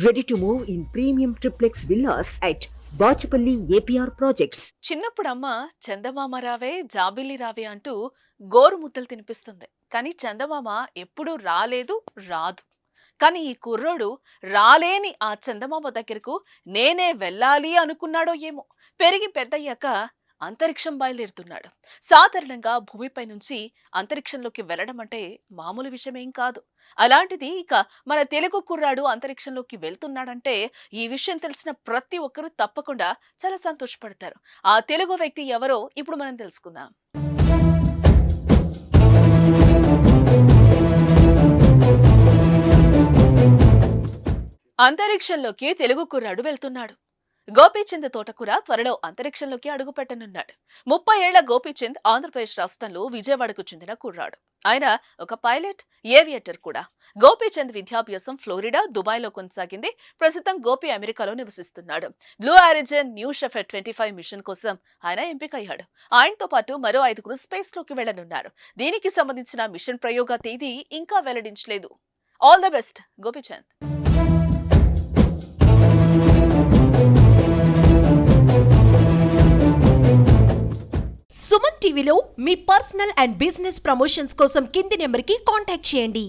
Ready to move in premium triplex villas at Bachapalli APR Projects. చిన్నప్పుడు అమ్మ చందమామ రావే జాబిల్లి రావే అంటూ గోరుముద్దలు తినిపిస్తుంది. కానీ చందమామ ఎప్పుడూ రాలేదు, రాదు. కానీ ఈ కుర్రోడు రాలేని ఆ చందమామ దగ్గరకు నేనే వెళ్ళాలి అనుకున్నాడో ఏమో, పెరిగి పెద్దయ్యాక అంతరిక్షం బయలుదేరుతున్నాడు. సాధారణంగా భూమిపై నుంచి అంతరిక్షంలోకి వెళ్లడం అంటే మామూలు విషయమేం కాదు. అలాంటిది ఇక మన తెలుగు కుర్రాడు అంతరిక్షంలోకి వెళ్తున్నాడంటే ఈ విషయం తెలిసిన ప్రతి ఒక్కరూ తప్పకుండా చాలా సంతోషపడతారు. ఆ తెలుగు వ్యక్తి ఎవరో ఇప్పుడు మనం తెలుసుకుందాం. అంతరిక్షంలోకి తెలుగు కుర్రాడు వెళ్తున్నాడు. గోపీచంద్ తోటకూర త్వరలో అంతరిక్షంలోకి అడుగుపెట్టనున్నాడు. 30 ఏళ్ల గోపీచంద్ ఆంధ్రప్రదేశ్ రాష్ట్రంలో విజయవాడకు చెందిన కుర్రాడు. ఆయన ఒక పైలట్, ఏవియేటర్ కూడా. గోపీచంద్ విద్యాభ్యాసం ఫ్లోరిడా, దుబాయ్లో కొనసాగింది. ప్రస్తుతం గోపి అమెరికాలో నివసిస్తున్నాడు. Blue origin new shepherd 25 mission కోసం ఆయన ఎంపికయ్యాడు. ఆయనతో పాటు మరో 5గురు స్పేస్ లోకి వెళ్లనున్నారు. దీనికి సంబంధించిన మిషన్ ప్రయోగ తేదీ ఇంకా వెల్లడించలేదు. All the best Gopichand. Suman టీవీలో మీ పర్సనల్ అండ్ బిజినెస్ ప్రమోషన్స్ కోసం కింది నెంబర్కి కాంటాక్ట్ చేయండి.